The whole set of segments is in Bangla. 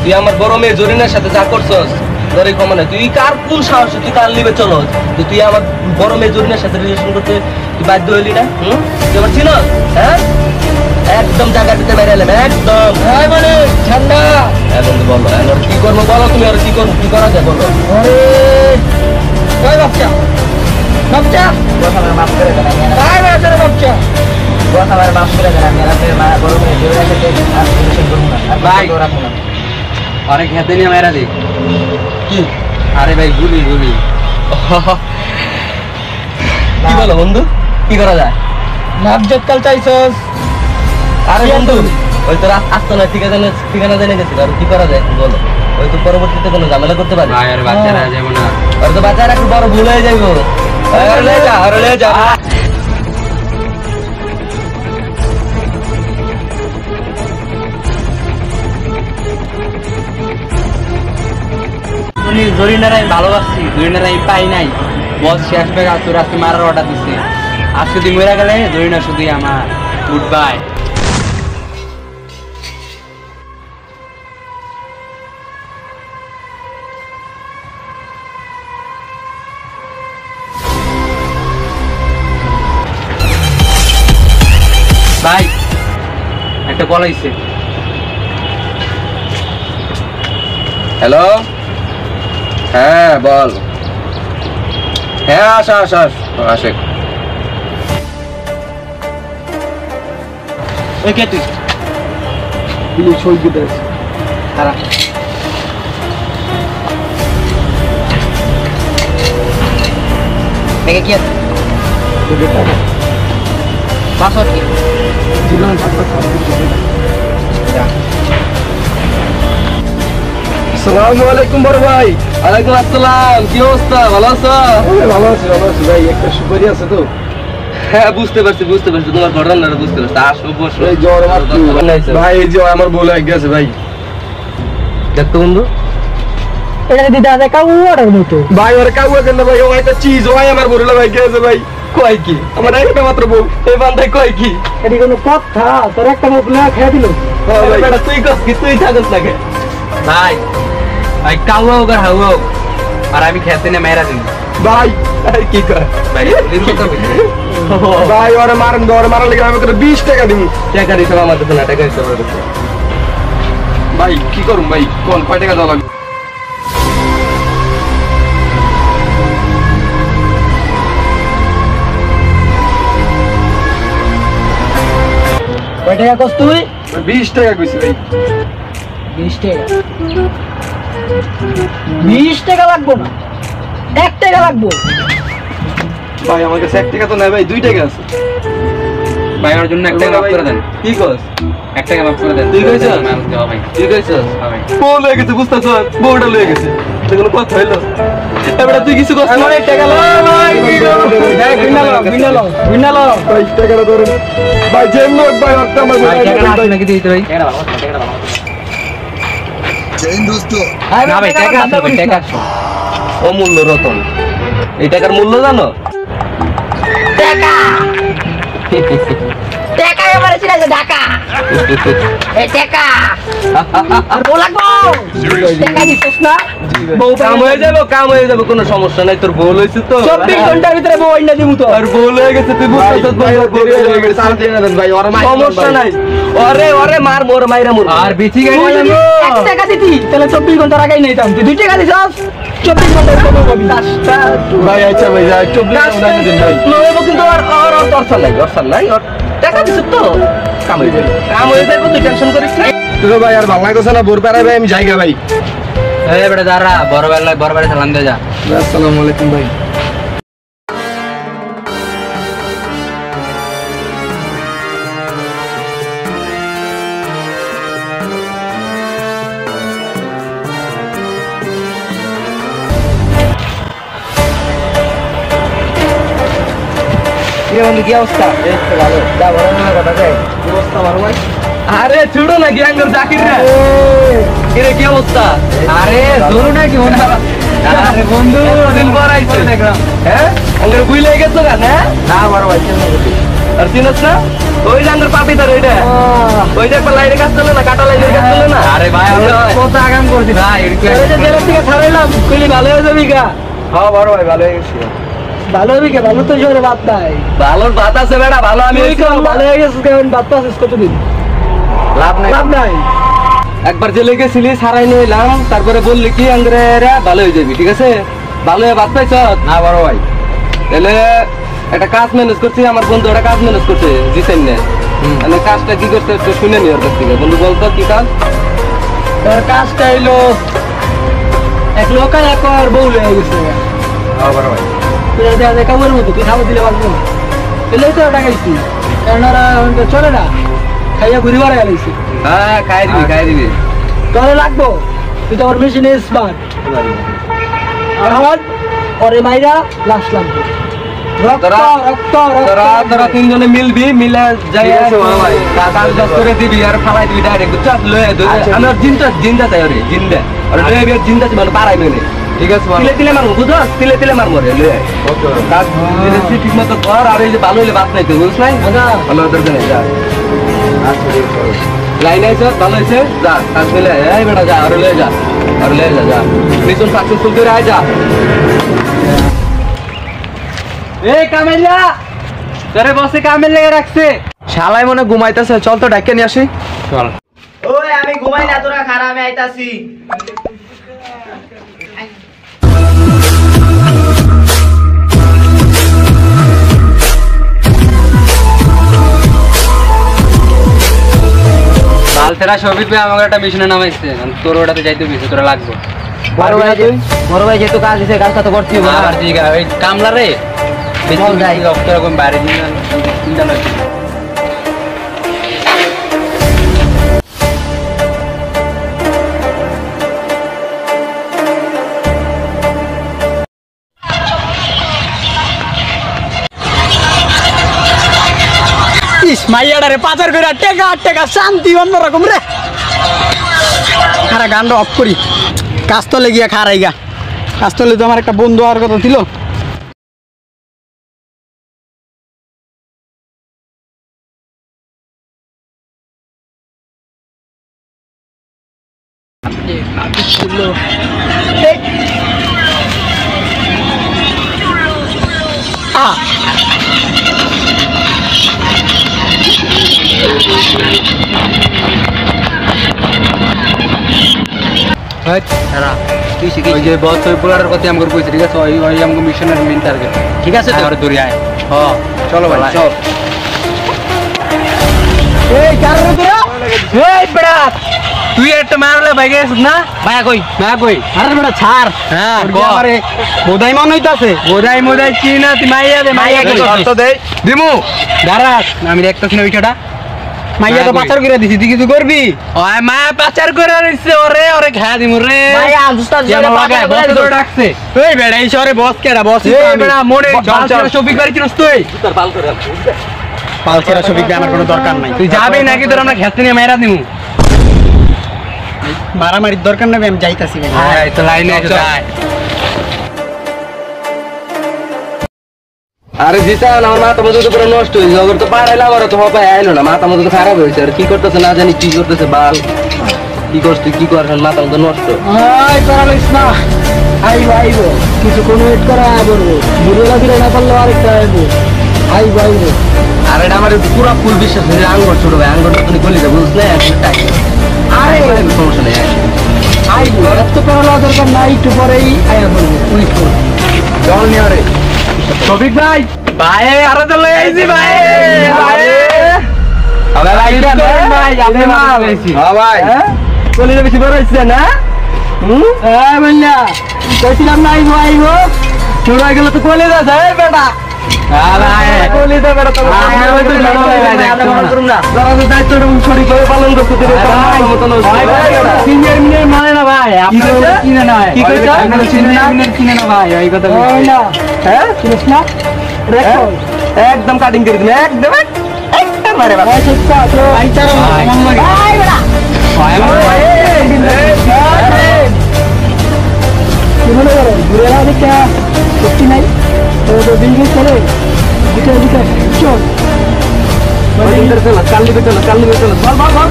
তুই আমার বড় মেয়ে জরিনার সাথে যা করছস তোর ক্ষমা নাই। তুই কার কোন সাহস তুই তার লিবে চলো যে তুই আমার বড় মেয়ে জরিনার সাথে রিলেশন করতে তুই বাধ্য হইলি না? তুই আমার চিনস? হ্যাঁ একদম জায়গা দিতে মেরে এলাম একদম। হ্যাঁ মানে ঠান্ডা এখন বলো এখন কি করবো বলো তুমি আর কি করবো কি করা যায় বলো। আরে ওই বাচ্চা বাচ্চা কথা আমার মাফ করে দেন ভাই বাচ্চা বাচ্চা কথা আমার মাফ করে দেন আমি আপনার মা বড় মেয়ে জোরে সাথে আর রিলেশন করব না আর ভাই। ভাই রাখবো না অনেক হাতে নিয়ে মেরা দিই কি আরে ভাই গুলি গুলি কি বলো বন্ধু কি করা যায়? নাবজত কাল চাইছস আরে বন্ধু ওই তো আসতো না ঠিকানা জেনে গেছিল আর কি করা যায় বলো। ওই তো পরবর্তীতে কোনো ঝামেলা করতে পারি। ভাই আর বাচ্চারা যাবো না আর তো বাচ্চারা একটু বড় ভুল হয়ে যাইবো। আরে লে যা আরে লে যা। উনি জরিনার আমি ভালোবাসছি জরিনার আমি পাই নাই বস সে আসবে আর তোর আজকে মারার অর্ডার দিচ্ছে আর শুধু মরে গেলে জরিনা শুধুই আমার গুড বাই ভাই একটা কল আইছে হ্যালো হ্যাঁ বল। হ্যাঁ আস আস আস আসে। ওই কে তুই বিলি সই দিতে আছে খারাপ দেখে কি আছে পাসওয়ার্ড কি জীবন ছাত্র ছাত্রী আসসালামু আলাইকুম বড় ভাই। ওয়ালাইকুম আসসালাম কি অবস্থা ভালো আছো? ভালো আছি ভাই একটা সুপারি আছে তো হ্যাঁ বুঝতে পারছি তোমার ঘটনাটা বুঝতে পারছি। আসো বসো। এই জ্বর ভাই এই যে আমার বউ লাগে গেছে ভাই দেখতো বন্ধু এটা দিদা আছে কাউয়ার মতো ভাই ওর কাউয়া কেন ভাই ও একটা চিজ ওই আমার বউ লাগে গেছে ভাই কয় কি আমার একটা মাত্র বউ এই বান্ধাই কয় কি? এটি কোনো কথা তোর একটা মুখ না খেয়ে দিল আরে বেটা তুই কস কি তুই থাকস না কে? ভাই ভাই কাউয়া হোক আর হাউয়া হোক আর আমি খেতে না মেরা দিন ভাই আরে কি কর ভাই এর কথা বলছি ভাই ওরে মারেন ওরে মারার লাগে আমি তোর 20 টাকা দিব টাকা দিছ আমার কাছে না টাকা দিছ আমার কাছে। ভাই কি করুম ভাই কোন কয় টাকা দেওয়া লাগবে কয় টাকা কস তুই 20 টাকা কইছি ভাই 20 টাকা 20 টাকা লাগবো না 1 টাকা লাগবো ভাই আমার কাছে 1 টাকা তো নাই ভাই 2 টাকা আছে ভাই ওর জন্য একটা মাফ করে দেন কি কস? একটা মাফ করে দেন তুই কইছিস? মাল দেওয়া ভাই তুই কইছস? হ্যাঁ ভাই বউ লয়ে গেছে বুঝতেছ বউটা লয়ে গেছে এটা কোনো কথা হইলো? এবারে তুই কিছু কস না টাকা লো ভাই বিনালো ভাই টাকাটা ধরেন ভাই যেন লোক ভাই একটা আমার ভাই টাকা আছে নাকি দিতে ভাই টাকা ভালো টাকা ভালো না ভাই টাকা আছে ভাই টাকা আছে অমূল্য রতন এই টাকার মূল্য জানো? টাকা টাকা এবারে ছিল যে ঢাকা এই টাকা আর বউ লাগবো টাকা দিছিস না বউ কাম হয়ে যাবে কোনো সমস্যা নাই। তোর বউ লইছিস তো 24 ঘন্টার ভিতরে বউ আইনা দিমু তো আর বউ লয়ে গেছে তুই বুঝতেছ ভাই দেরি হয়ে গেছে আর দেরি না ভাই ওরে মার সমস্যা নাই। ওরে মার মোর মাইরা মোর আর বেশি গাড়ি তুই যদি 1 টাকা দিতি তাহলে 24 ঘন্টার আগেই নিতাম তুই 2 টাকা দিছস 24 ঘন্টার কত পাবি 10টা ভাই আচ্ছা ভাই যা 24 ঘন্টা দিন ভাই লইব কিন্তু আর দর্শন নাই ওর টাকা দিছিস তো কাম হয়ে যাবে তুই টেনশন করিস না। তো ভাই আর ভালো লাগছে না বোর পাড়ায় ভাই আমি যাইগা ভাই এই বেটা দাঁড়া বড় বেলা সালাম দে যা আসসালামু আলাইকুম ভাই কি অবস্থা ভালো যা বড় না কথা যাই কি অবস্থা ভালো ভাই আরে ছুড়ো না গ্যাঙ্গের জাকির রে কিরে কি অবস্থা? আরে ধরু না কি মনে আরে বন্ধু দিন পর আইছে দেখলাম হ্যাঁ আঙ্গুর বুই লেগে গেছো না না বড় ভাই কেমন আর চিনস না ওই লাঙ্গর পাপি তার ওইটা ওই যে একবার লাইনে কাজ চলে না কাটা লাইনে কাজ চলে না আরে ভাই আমি কত আগাম করছি ভাই জেলা থেকে ছাড়াইলাম কইলি ভালো হয়ে যাবি গা হ্যাঁ বড় ভাই ভালো হয়ে গেছি ভালো হবি কে ভালো তো জোরে বাদ নাই ভালোর ভাত আছে বেটা ভালো আমি ভালো হয়ে গেছিস কেমন বাদ পাচ্ছিস কতদিন লাভ নাই লাভ নাই একবার জেলে গেছিলি সারাই নিয়ে এলাম তারপরে বললি কি আন্দ্রে ভালো হয়ে যাবি ঠিক আছে ভালো হয়ে ভাত পাইছ না বড় ভাই তাহলে একটা কাজ ম্যানেজ করছি আমার বন্ধু একটা কাজ ম্যানেজ করছে জিতেন না আমি কাজটা কি করতে একটু শুনে নি ওর কাছ থেকে বন্ধু বলতো কি কাজ তোর কাজটা হইলো এক লোকাল একবার বউ হয়ে গেছে হ্যাঁ বড় ভাই তুই দেখা যায় কামের মতো তুই খাবার দিলে পারবো না এলেই তো টাকাইছি কারণ ওরা চলে না খাইয়া ঘুরি বাড়া গেলাইছি হ্যাঁ খাই দিবি তোরে লাগবো তুই তো আমার মেশিনে স্মার্ট আর আমার পরে মাইরা লাশ লাগবে রক্ত তোরা- রক্ত তোরা রক্ত তোরা তিনজনে মিলবি মিলে যাই ঠিক আছে বড় ভাই। কাজ করে দিবি আর ফালাই দিবি ডাইরেক্ট চাপ লয়ে আচ্ছা। আমি ওর জিন্দা চাই ওরে জিন্দা আর লয়ে বিয়ে জিন্দা মানে পারাই মেনে ঠিক আছে তিলে তিলে মারবো বুঝো তিলে মারবো রে লয়ে কাজ দিলেছি ঠিক মতো কর আর এই যে ভালো হইলে বাদ নাই তো বুঝছ নাই আচ্ছা। ভালো দরকার নেই যা লাইন আইছ ভালো হয়েছে যা কাজ মিলে এই বেটা যা আর লয়ে যা যা মিশন সাকসেসফুল করে আয় যা এই কামেলা তোরে বসে কামেল লেগে রাখছে শালাই মনে ঘুমাইতেছে চল তো ডাক্কে নিয়ে আসি চল ওই আমি ঘুমাই না তোরা খারা আমি আইতাছি কাল তেরা শফিক ভাই আমাকে একটা মিশনে নামাইছে তোর ওটাতে যাইতে বেশি তোরা লাগবে বড় ভাই যেহেতু কাজ দিছে কাজটা তো করতেই হবে আবার ঠিক আছে ওই কামলা রে চল যাই। অক্ত রকম বাইরে দিন চিন্তা লাগছে ইস মাইয়াডারে পাচার করে টেকা শান্তি অন্যরকম রে খারা গানটা অফ করি কাজতলে গিয়া খারাই গা কাজতলে তো আমার একটা বন্ধু হওয়ার কথা ছিল ওই যে বস ওই পোলারের কথা আমাকে কইছে ঠিক আছে ওই আমাকে মিশনের মেইন টার্গেট ঠিক আছে তো আর দূরে আয় হ্যাঁ চলো ভাই চল এই কারণে তোরা এই বেড়া তুই একটা মারলে ভাই গেছিস না ভাইয়া কই না কই আরে বেড়া ছাড় হ্যাঁ তোর কি আমারে বোধাই মন হইতাছে মোদাই মোদাই কি না তুই মাইয়া দে মাইয়া কি শর্ত দে দিমু দাঁড়াস আমি দেখতেছি না বিষয়টা মাইয়া তো পাচার করে দিছি তুই কিছু করবি ওই মায়া পাচার করে রইছে ওরে ওরে খা দিমু রে ভাইয়া আজুস্তার যেমন লাগায় বস তোরে ডাকছে এই বেড়া এই শহরে বস কেডা বস এই বেটা মোড়ে চল চল শফিক বাড়ি চিনস তুই তার পাল করে পালছেরা সবিক আমার কোনো দরকার নাই তুই যাবি নাকি তোর আমরা খেতে নিয়ে মাইরা দিমু মারামারির দরকার নেই আমি যাইতাছি ভাই হ্যাঁ তো লাইনে এসে যাই আরে জিতা আমার মাথা মতো তো পুরো নষ্ট হয়ে যাবে তো পারাইলাম আর তো হবে আইলো না মাথা মতো তো খারাপ হয়েছে আর কি করতেছে না জানি কি করতেছে বাল কি করছ তুই কি করছ মাথা মতো নষ্ট আই করালিস না আইবো আইবো কিছু কোনো ওয়েট করা বলবো বুড়োলা দিলে না পারলে আরেকটা আইবো আইবো আইবো আর এটা আমার পুরো ফুল বিশ্বাস হয়ে আঙ্গুর ছোট ভাই আঙ্গুর তুমি গলি যা বুঝছ না একটা আরে সমস্যা নেই আইবো এত করা দরকার নাই একটু পরেই আয়া বলবো ওয়েট করো জল নিয়ে আরে শফিক ভাই ভাই আরে তো লই আইছি ভাই ভাই আবে ভাই ভাই আপনি মাল আইছি হ্যাঁ ভাই চলে যাবে বেশি বড় হচ্ছে না হ্যাঁ বললা কইছিলাম না আইবো আইবো চোরা গেল তো কলে যাস এই বেটা কলে দে বেটা তো সিনিয়র মিনিয়র মানে না ভাই আপনি কিনে না কি কইছো সিনিয়র কিনে না ভাই ওই কথা ওই না হ্যাঁ চিনিস না রেখো একদম কাটিং করে দিন একদম একদম মারে বাবা ভাই ঠিক আছে ভাই চারো ভাই বেটা কি মনে করো ঘুরে এলাও দেখে সত্যি নাই তো দিন চলে দিকে চল চলো কাল লিবে চলো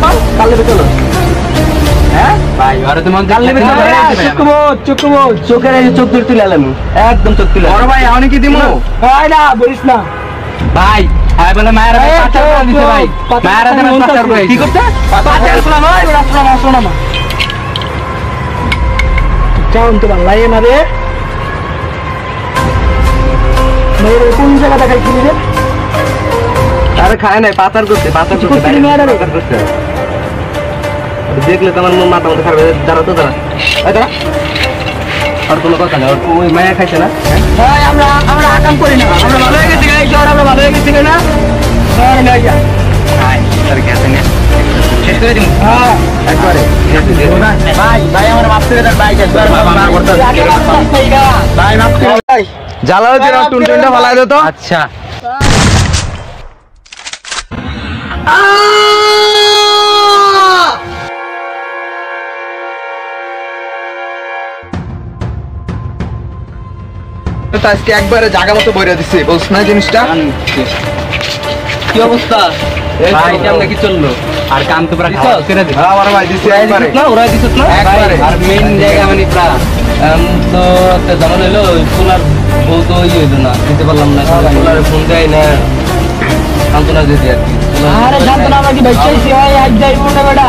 বল কাল লিবে চলো হ্যাঁ ভাই ওরে তো মন কাল লিবে চলো চুকবো চোখের এই চোখ তুলে এলাম একদম চোখ তুলে বড় ভাই আমি কি দিমু ভাই না বলিস না ভাই আই বলে মায়ের পাচার করে দিতে ভাই মায়ের হাতে পাচার করে কি করতে পাচার শোনা নয় শোনা না চাউন তো ভালো না রে মেরে কোন জায়গা দেখাই কিনি রে আরে খায় নাই পাচার করতে দেখলে তোমার মাথা মতো খাবে দাঁড়া তো দাঁড়া আর কোনো কথা নেই ওই মায়া খাইছে না হ্যাঁ আমরা আকাম করি না আমরা ভালো হয়ে গেছি আমরা ভালো হয়ে গেছি না তার গেছে না শেষ করে দিমু হ্যাঁ একবারে ভাই আমার মাফ করে দেন ভাই একবার মাফ করতে ভাই মাফ করে জ্বালাও যে টুনটুনটা ফালাই দাও তো আচ্ছা আজকে একবারে জায়গা মতো বইরা দিছে বলছ না জিনিসটা কি অবস্থা ভাই কেমন কি চললো আর কাম তো পুরা খাওয়া করে দিছে হ্যাঁ আমার ভাই দিছে একবারে না ওরা দিছত না একবারে আর মেইন জায়গা মানে পুরা তো একটা জামান হইলো সোনার বউ তো হইলো না দিতে পারলাম না সোনার ফোন দেয় না সান্ত্বনা দিতে আর কি আরে সান্ত্বনা আমরা কি বেচাইছি ওই আজ যাইবো না বেটা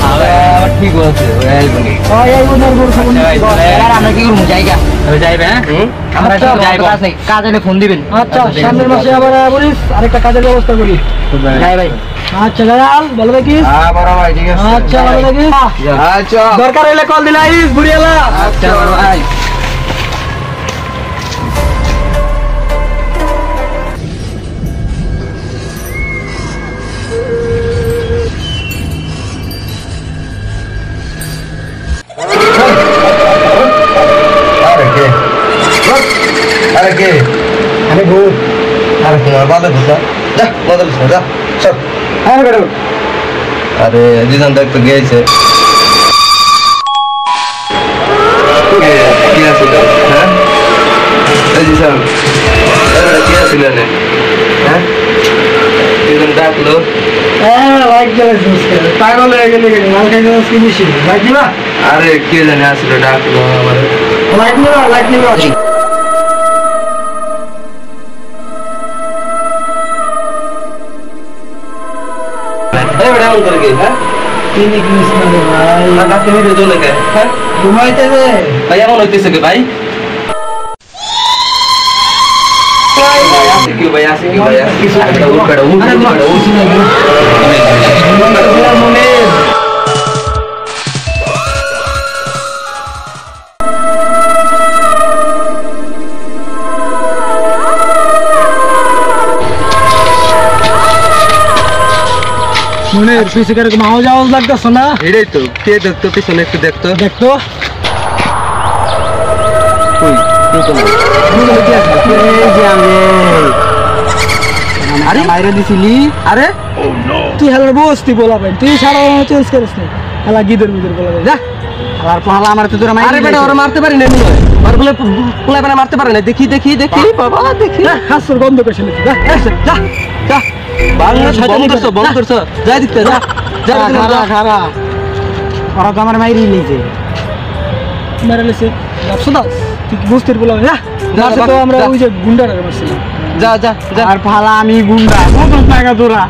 আবার ঠিক আছে ওই আইবনি ওই এই উনার গরু খাবো আর আমরা কি করব জায়গা তবে যাইবে হ্যাঁ আমরা আচ্ছা, যাইবো কাজ এনে ফোন দিবেন আচ্ছা সামনের মাসে আবার বলিস আরেকটা কাজের ব্যবস্থা করি যাই ভাই আচ্ছা দয়াল ভালো থাকিস হ্যাঁ বড় ভাই ঠিক আছে আচ্ছা ভালো থাকিস আচ্ছা দরকার হইলে কল দিলে আইস ঘুরিয়েলা আচ্ছা বড় ভাই আরে কে আমি ভূত আরে তোমার বাদে বুঝা যা বাদে বুঝা যা সব হ্যাঁ বেটা আরে দিদান দেখ তো গেছে কি আছে হ্যাঁ এই দিদান আরে কি আছে রে হ্যাঁ দিদান ডাকলো হ্যাঁ লাইক দিলে পাগল হয়ে গেলে মাল খাইতে কি বেশি লাইক দিবা আরে কে জানে আসলে ডাকলো আমার লাইক দিবা এই বেটা এমন করে কি হ্যাঁ তিনি কৃষ্ণ রে ভাই না ডাকতে হইবে তো লাগে হ্যাঁ ঘুমাইতে দে ভাই এমন হইতেছে কি ভাই আসে কি ভাই আসে কি ভাই মনে মনে পিছে করে আওয়াজ আওয়াজ লাগতেছ না এটাই তো কে দেখতো পিছনে একটু দেখতো দেখতো কই আরে মাইরা দিছিলি আরে তুই হেলার বস তুই বলা ভাই তুই সারা চেঞ্জ করিস না হেলা গিদর বিদর বলা ভাই যা হেলার পাহালা আমার তো তোরা আরে বেটা ওরা মারতে পারি না মনে হয় আর বলে পোলা বেটা মারতে পারে না দেখি বাবা দেখি না হাসর গন্ধ করছিস নাকি যা যা যা বাংলা বন্ধ করছো যাই দিতে যা যা খারা খারা ওরা তো আমার মাইরি নিয়েছে মেরে লেছে সুদা তুই বুঝতে বলা যা মারছে তো আমরা ওই যে গুন্ডারা মারছিলাম যা যা যা আর পাহালা আমি গুন্ডা বুঝছ না তোরা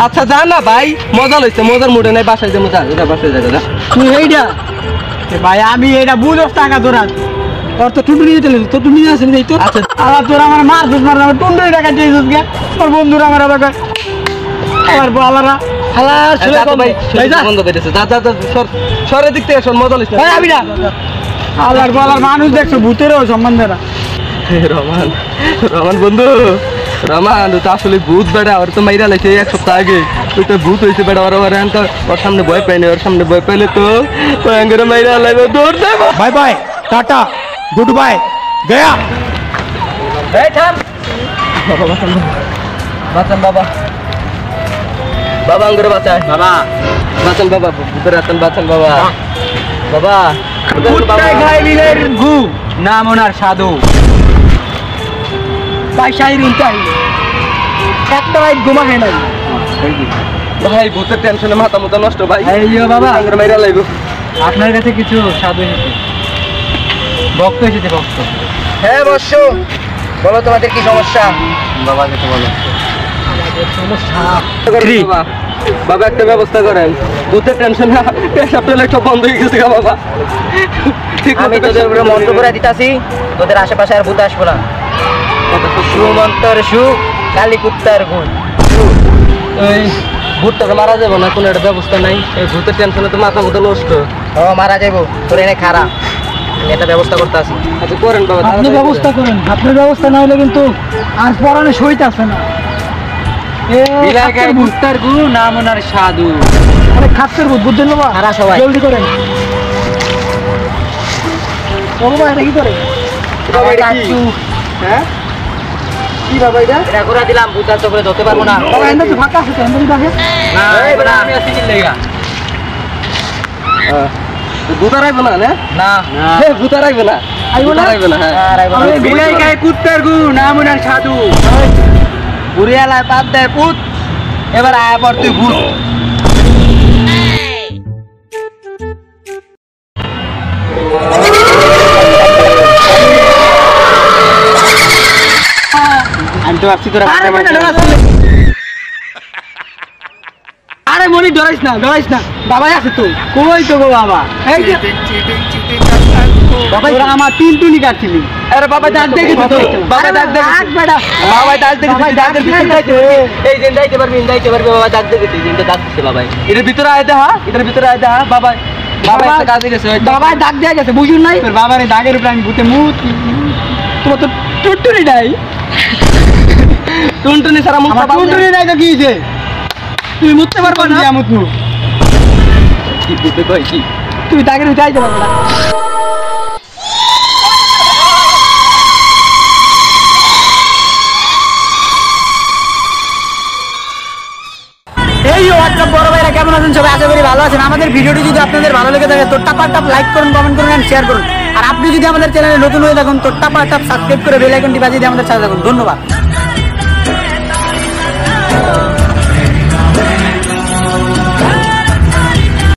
আচ্ছা যা না ভাই মজা লইছে মজার মুডে নাই বাসায় যাবো যা বাসায় যা তুই এইটা ভাই আমি এটা বুঝছ টাকা তোরা তোর তো টুটু নিয়ে চলে তো টুটু নিয়ে আসেন এই তো আচ্ছা আবার তোরা আমার মারছিস মার আমার টুন্ডু টাকা দিয়েছিস গে তোর বন্ধুরা আমার আবার আমার বালারা হালা ছেলে ভাই ভাই যা বন্ধ করে যা যা সরে দিক থেকে সর মজা লইছে ভাই আমি না আল্লাহর বলার মানুষ দেখছো ভূতেরও সম্বন্ধেরা রমান বন্ধু রমান তো আসলে ভূত বেড়া ওর তো মাইরা লাইছে এক সপ্তাহ আগে ওই তো ভূত হয়েছে বেড়া ওর সামনে ভয় পাইনি ওর সামনে ভয় পাইলে তো ভয়ঙ্কর মাইরা লাগবে দৌড় দেব বাই বাই টাটা গুড বাই গয়া এই থাম বাবা বাঁচান বাবা বাবা আঙ্গুরে বাঁচায় বাবা বাঁচান বাবা ভূতের হাতান বাঁচান বাবা বাবা কুত্তায় খাই বিলের গু নাম ওনার সাধু পয়সাই রিনটাই একটা রাত ঘুমা খাই নাই ভাই ভূতের টেনশনে মাথা মতো নষ্ট ভাই। এই বাবা আঙ্গুর মাইরা লাইব। আপনার কাছে কিছু সাধু এসেছে, ভক্ত এসেছে, ভক্ত। হ্যাঁ বর্ষ, বলো তোমাদের কি সমস্যা? বাবা যেতে বলো। সমস্যা বাবা, বাবা একটা ব্যবস্থা করেন, ভূতের টেনশনে পেশাব টয়লেট সব বন্ধ হয়ে গেছে গা বাবা। ঠিক আমি তোদের উপরে মন্ত্র করে দিতাছি, তোদের আশেপাশে আর ভূত আসবো না। সুমন্তর সু, কালী কুত্তার গুণ। এই ভূতটাকে মারা যাবে না, কোনো একটা ব্যবস্থা নাই? এই ভূতের টেনশনে তো মাথা মতো নষ্ট। ও মারা যাবো, তোর এনে খারা, আমি একটা ব্যবস্থা করতে আসি। আচ্ছা করেন বাবা, আপনি তাড়াতাড়ি ব্যবস্থা করেন, আপনার ব্যবস্থা না হলে কিন্তু আর পরানে সইতে আসে না। বিলাগায় কুত্তার গু নাম ওনার সাধু। আরে খাচ্ছের ভূত, বুঝছেন বাবা? খারা সবাই। জলদি করেন। ও বাবা, এটা কি করে? বাবা, এটা কি? হ্যাঁ কি বাবা এটা? এটা করে দিলাম, ভূত আর চোখে ধরতে পারবো না। বাবা, এখানে তো ফাঁকা আছে, এখানে যদি দেখে। না এই এবার বেটা। আমি আছি কি লেগা? ভূত আর আইবো না না? না, হ্যাঁ ভূত আর আইবো না, আইবো ভূত না? আর আইবো না, হ্যাঁ। আর আইবো না। আরে, বিলাগায় কুত্তার গু নাম ওনার সাধু। বুড়িয়ালায় পাত দেয় পুত, এবার আয়া পর তুই ভূত। আমি তো ভাবছি তোরা আরে বেটা, ডরাস না। আরে মনি, ডরাইস না, ডরাইস না, বাবাই আছে তো। কই তো গো বাবা? এই যে বাবা, তোরা আমার টুনটুনি কাটছিলি। আরে বাবা ডাক দেখে তো, বাবা ডাক দেখে, আরে বেটা, বাবা ডাক দেখে, বাবা ডাক দেখে। এই যে যাইতে পারবি বাবা ডাক দেখে, এই যে ডাক দিছে বাবা। এর ভিতরে আয় দেখা, এটার ভিতরে আয় দেখা বাবা। বাবা একটা কাজে গেছে হয়তো। বাবা ডাক দেয়া গেছে, বুঝুন নাই? তোর বাবার এই দাগের উপরে আমি ভূতে মুত। তোমার তো টুনটুনি নাই। টুনটুনি সারা মুখ আমার টুনটুনি নাই তো কি হয়েছে? তুমি মুততে পারবা না? মুতনু, কি ভূতে কয় কি? তুমি দাগের ভিতরে আইতে পারবে না। এই হোয়াটসঅ্যাপ বড় ভাইরা, কেমন আছেন সবাই? আশা করি ভালো আছেন। আমাদের ভিডিওটি যদি আপনাদের ভালো লেগে থাকে তো টাপা টাপ লাইক করুন, কমেন্ট করুন এন্ড শেয়ার করুন। আর আপনি যদি আমাদের চ্যানেলে নতুন হয়ে থাকুন তো টাপা টাপ সাবস্ক্রাইব করে বেল আইকনটি বাজিয়ে দিয়ে আমাদের সাথে থাকুন। ধন্যবাদ।